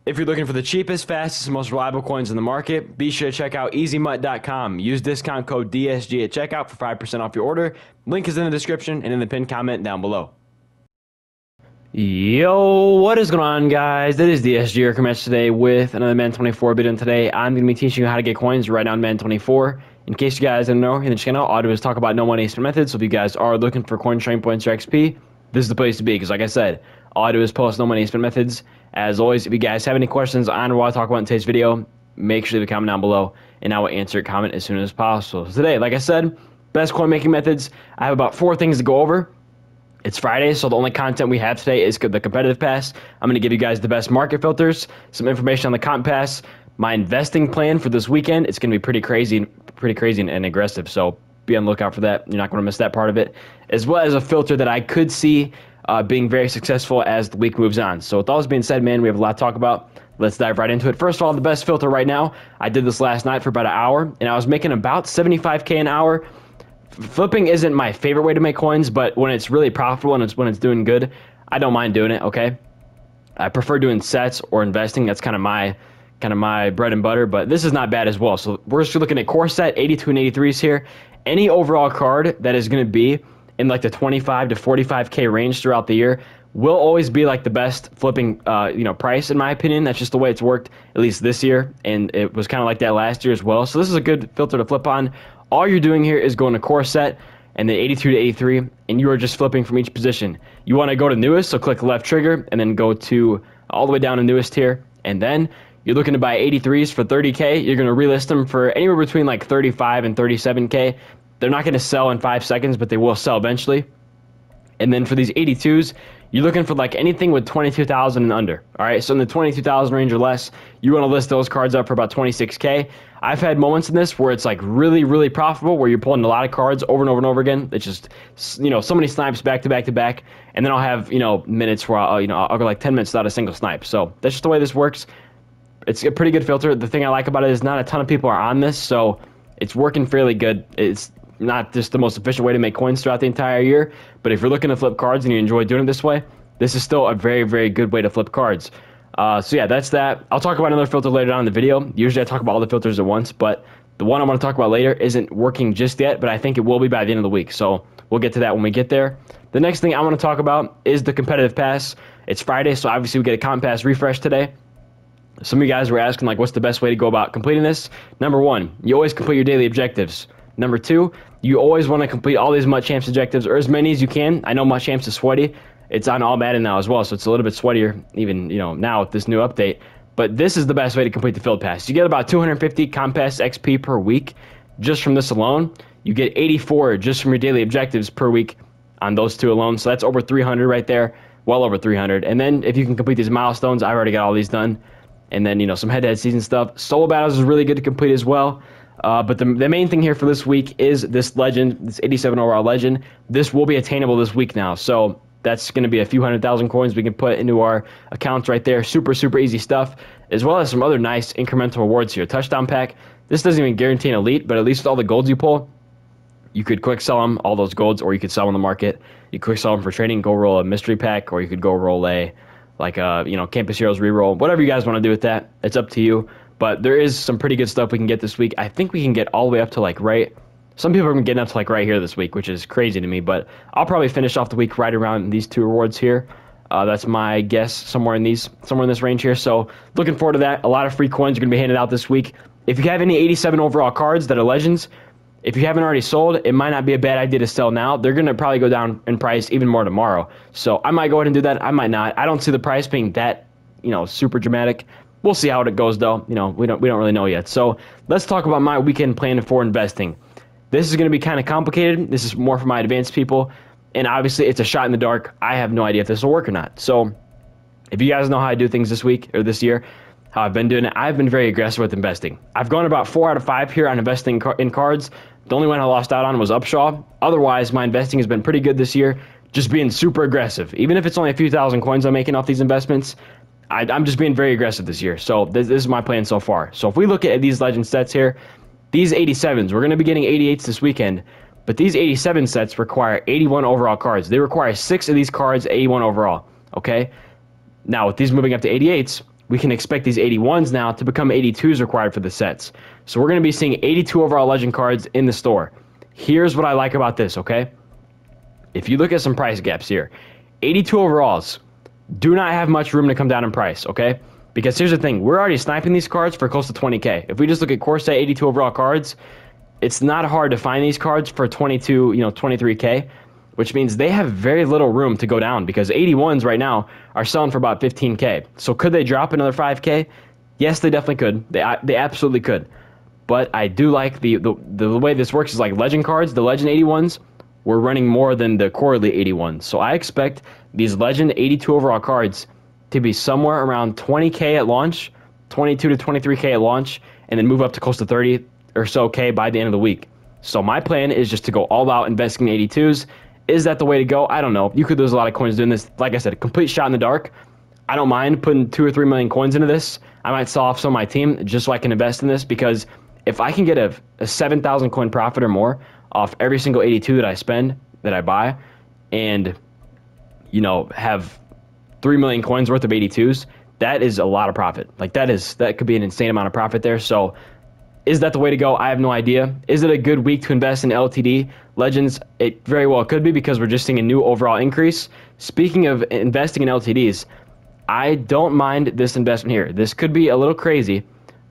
If you're looking for the cheapest, fastest, and most reliable coins in the market, be sure to check out easymutt.com. Use discount code DSG at checkout for 5% off your order. Link is in the description and in the pinned comment down below. Yo, what is going on, guys? It is DSG Recommence today with another Madden 24 video. And today I'm going to be teaching you how to get coins right now in Madden 24. In case you guys didn't know, in the channel, all I do is talk about no money spend methods. So if you guys are looking for coin trading points or XP, this is the place to be. Because like I said, all I do is post no money spend methods. As always, if you guys have any questions on what I talk about in today's video, make sure to leave a comment down below, and I will answer your comment as soon as possible. So today, like I said, best coin making methods. I have about 4 things to go over. It's Friday, so the only content we have today is the competitive pass. I'm going to give you guys the best market filters, some information on the comp pass, my investing plan for this weekend. It's going to be pretty crazy and aggressive, so be on the lookout for that. You're not going to miss that part of it, as well as a filter that I could see being very successful as the week moves on. So with all this being said, man, we have a lot to talk about. Let's dive right into it. First of all, the best filter right now, I did this last night for about an hour, and I was making about 75K an hour. Flipping isn't my favorite way to make coins, but when it's really profitable and when it's doing good, I don't mind doing it, okay? I prefer doing sets or investing. That's kind of my bread and butter, but this is not bad as well. So we're just looking at core set, 82 and 83s here. Any overall card that is going to be in like the 25 to 45K range throughout the year will always be like the best flipping price, in my opinion. That's just the way it's worked, at least this year, and it was kind of like that last year as well. So this is a good filter to flip on. All you're doing here is going to core set and then 82 to 83, and you are just flipping from each position. You want to go to newest, so click left trigger and then go to all the way down to newest here, and then you're looking to buy 83s for 30K. You're going to relist them for anywhere between like 35 and 37K. They're not going to sell in 5 seconds, but they will sell eventually. And then for these 82s, you're looking for like anything with 22,000 and under. All right, so in the 22,000 range or less, you want to list those cards up for about 26K. I've had moments in this where it's like really profitable, where you're pulling a lot of cards over and over and over again. It's just, so many snipes back to back to back, and then I'll have minutes where I'll go like 10 minutes without a single snipe. So that's just the way this works. It's a pretty good filter. The thing I like about it is not a ton of people are on this, so it's working fairly good. It's not just the most efficient way to make coins throughout the entire year, but if you're looking to flip cards and you enjoy doing it this way, this is still a very good way to flip cards. So yeah, that's that. I'll talk about another filter later on in the video. Usually I talk about all the filters at once, but the one I want to talk about later isn't working just yet, but I think it will be by the end of the week. So we'll get to that when we get there. The next thing I want to talk about is the competitive pass. It's Friday, so obviously we get a comp pass refresh today. Some of you guys were asking, like, what's the best way to go about completing this? Number 1, you always complete your daily objectives. Number 2, you always want to complete all these MUT Champs objectives, or as many as you can. I know MUT Champs is sweaty. It's on all Madden now as well, so it's a little bit sweatier even, now with this new update. But this is the best way to complete the field pass. You get about 250 comp pass XP per week just from this alone. You get 84 just from your daily objectives per week on those 2 alone. So that's over 300 right there, well over 300. And then if you can complete these milestones, I've already got all these done. And then, some head-to-head season stuff. Solo battles is really good to complete as well. But the main thing here for this week is this legend, this 87 overall legend. This will be attainable this week now. So that's going to be a few 100,000 coins we can put into our accounts right there. Super easy stuff, as well as some other nice incremental rewards here. Touchdown pack. This doesn't even guarantee an elite, but at least with all the golds you pull, you could quick sell them, all those golds, or you could sell them on the market. You quick sell them for trading, go roll a mystery pack, or you could go roll a Campus Heroes reroll, whatever you guys want to do with that. It's up to you. But there is some pretty good stuff we can get this week. I think we can get all the way up to some people are getting up to right here this week, which is crazy to me. But I'll probably finish off the week right around these 2 rewards here. That's my guess, somewhere in this range here. So looking forward to that. A lot of free coins are going to be handed out this week. If you have any 87 overall cards that are legends, if you haven't already sold, it might not be a bad idea to sell now. They're going to probably go down in price even more tomorrow. So I might go ahead and do that. I might not. I don't see the price being that, super dramatic. We'll see how it goes, though. We don't really know yet. So let's talk about my weekend plan for investing. This is going to be kind of complicated. This is more for my advanced people. And obviously, it's a shot in the dark. I have no idea if this will work or not. So if you guys know how I do things this week or this year, how I've been doing it, I've been very aggressive with investing. I've gone about 4 out of 5 here on investing in cards. The only one I lost out on was Upshaw. Otherwise, my investing has been pretty good this year, just being super aggressive. Even if it's only a few thousand coins I'm making off these investments, I'm just being very aggressive this year. So this is my plan so far. So if we look at these legend sets here, these 87s, we're going to be getting 88s this weekend, but these 87 sets require 81 overall cards. They require 6 of these cards, 81 overall, okay? Now, with these moving up to 88s, we can expect these 81s now to become 82s required for the sets. So we're going to be seeing 82 overall legend cards in the store. Here's what I like about this, okay? If you look at some price gaps here, 82 overalls do not have much room to come down in price, okay? Because here's the thing, we're already sniping these cards for close to 20K. If we just look at core set 82 overall cards, it's not hard to find these cards for 22, 23K, which means they have very little room to go down because 81s right now are selling for about 15K. So could they drop another 5K? Yes, they definitely could. They absolutely could. But I do like the way this works is like legend cards, the legend 81s, we're running more than the core elite 81s. So I expect these legend 82 overall cards to be somewhere around 20K at launch, 22 to 23K at launch, and then move up to close to 30 or so K by the end of the week. So my plan is just to go all out investing in 82s. Is that the way to go? I don't know. You could lose a lot of coins doing this. Like I said, a complete shot in the dark. I don't mind putting 2 or 3 million coins into this. I might sell off some of my team just so I can invest in this, because if I can get a 7,000 coin profit or more off every single 82 that I spend, that I buy, and have 3 million coins worth of 82s, that is a lot of profit. Like that could be an insane amount of profit there. So is that the way to go? I have no idea. Is it a good week to invest in LTD legends? It very well could be, because we're just seeing a new overall increase. Speaking of investing in LTDs, I don't mind this investment here. This could be a little crazy,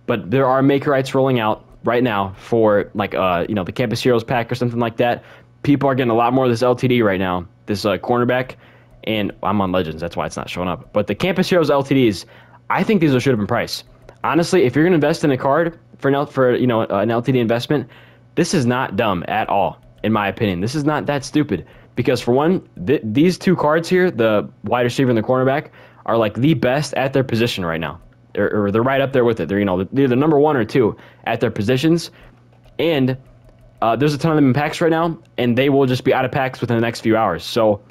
but there are maker rights rolling out right now for like the Campus Heroes pack or something like that. People are getting a lot more of this LTD right now, this cornerback, and I'm on Legends, that's why it's not showing up. But the Campus Heroes LTDs, I think these should have been priced. Honestly, if you're gonna invest in a card for an LTD investment, this is not dumb at all, in my opinion. This is not that stupid, because for one, these 2 cards here, the wide receiver and the cornerback, are like the best at their position right now. Or they're right up there with it. They're they're the number 1 or 2 at their positions, and there's a ton of them in packs right now, and they will just be out of packs within the next few hours. So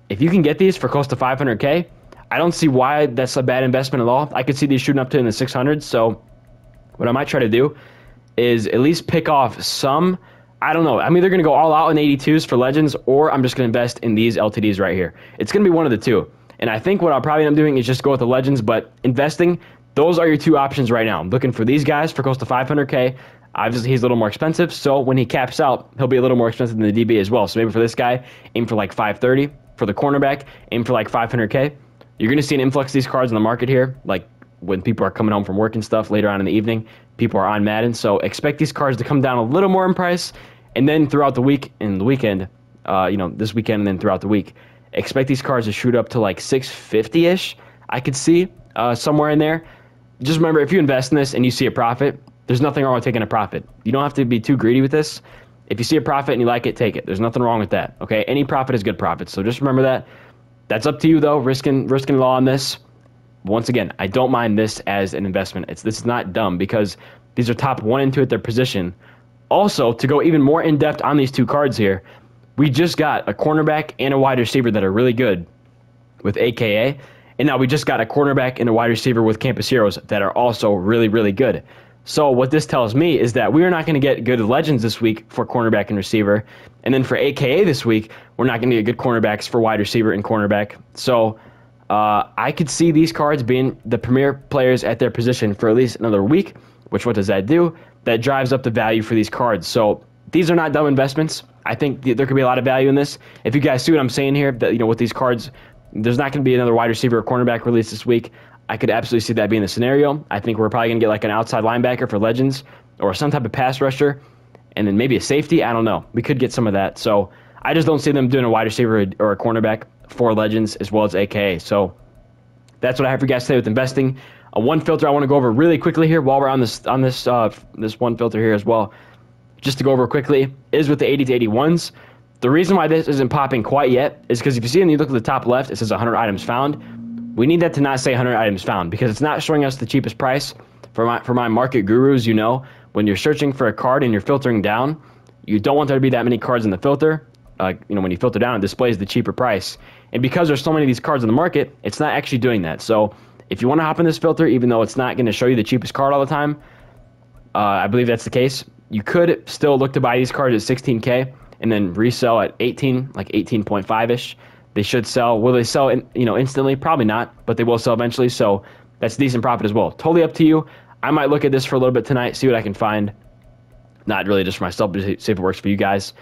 if you can get these for close to 500K, I don't see why that's a bad investment at all. I could see these shooting up to in the 600s. So what I might try to do is at least pick off some. I don't know. I'm either going to go all out in 82s for legends, or I'm just going to invest in these LTDs right here. It's going to be one of the two. And I think what I'll probably end up doing is just go with the legends, but investing, those are your 2 options right now. I'm looking for these guys for close to 500K. Obviously, he's a little more expensive, so when he caps out, he'll be a little more expensive than the DB as well. So maybe for this guy, aim for like 530. For the cornerback, aim for like 500K. You're going to see an influx of these cards in the market here, like when people are coming home from work and stuff later on in the evening. People are on Madden, so expect these cards to come down a little more in price, and then throughout the week and the weekend, this weekend and then throughout the week, expect these cards to shoot up to like 650-ish. I could see somewhere in there. Just remember, if you invest in this and you see a profit, there's nothing wrong with taking a profit. You don't have to be too greedy with this. If you see a profit and you like it, take it. There's nothing wrong with that, okay? Any profit is good profit, so just remember that. That's up to you, though, risking law on this. Once again, I don't mind this as an investment. This is not dumb, because these are top 1 and 2 at their position. Also, to go even more in-depth on these 2 cards here, we just got a cornerback and a wide receiver that are really good with AKA, and now we just got a cornerback and a wide receiver with Campus Heroes that are also really, really good. So what this tells me is that we are not going to get good legends this week for cornerback and receiver. And then for AKA this week, we're not going to get good cornerbacks for wide receiver and cornerback. So I could see these cards being the premier players at their position for at least another week, which what does that do? That drives up the value for these cards. So these are not dumb investments. I think there could be a lot of value in this. If you guys see what I'm saying here, that with these cards, there's not going to be another wide receiver or cornerback released this week. I could absolutely see that being the scenario. I think we're probably going to get like an outside linebacker for legends, or some type of pass rusher, and then maybe a safety. I don't know. We could get some of that. So I just don't see them doing a wide receiver or a cornerback for legends as well as AKA. So that's what I have for you guys today with investing. One filter I want to go over really quickly here while we're on this one filter here as well, just to go over quickly, is with the 80 to 81s. The reason why this isn't popping quite yet is because if you see and you look at the top left, it says 100 items found. We need that to not say 100 items found, because it's not showing us the cheapest price. For my market gurus, when you're searching for a card and you're filtering down, you don't want there to be that many cards in the filter. When you filter down, it displays the cheaper price. And because there's so many of these cards in the market, it's not actually doing that. So if you want to hop in this filter, even though it's not going to show you the cheapest card all the time, I believe that's the case, you could still look to buy these cards at 16K and then resell at 18, like 18.5-ish. They should sell. Will they sell instantly? Probably not, but they will sell eventually. So that's decent profit as well. Totally up to you. I might look at this for a little bit tonight, see what I can find. Not really just for myself, but see if it works for you guys.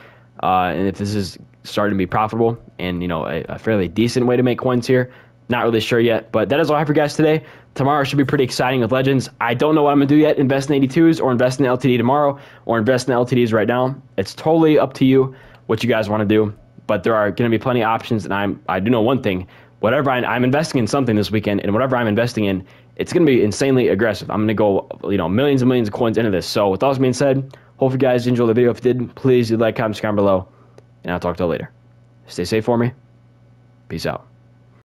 And if this is starting to be profitable and, you know, a fairly decent way to make coins here. Not really sure yet, but that is all I have for you guys today. Tomorrow should be pretty exciting with Legends. I don't know what I'm going to do yet. Invest in 82s or invest in LTD tomorrow or invest in LTDs right now. It's totally up to you what you guys want to do, but there are going to be plenty of options, and I do know one thing. Whatever I'm investing in something this weekend, and whatever I'm investing in, it's going to be insanely aggressive. I'm going to go, you know, millions and millions of coins into this. So with all this being said, hope you guys enjoyed the video. If you did, please do like, comment, subscribe below, and I'll talk to you later. Stay safe for me. Peace out.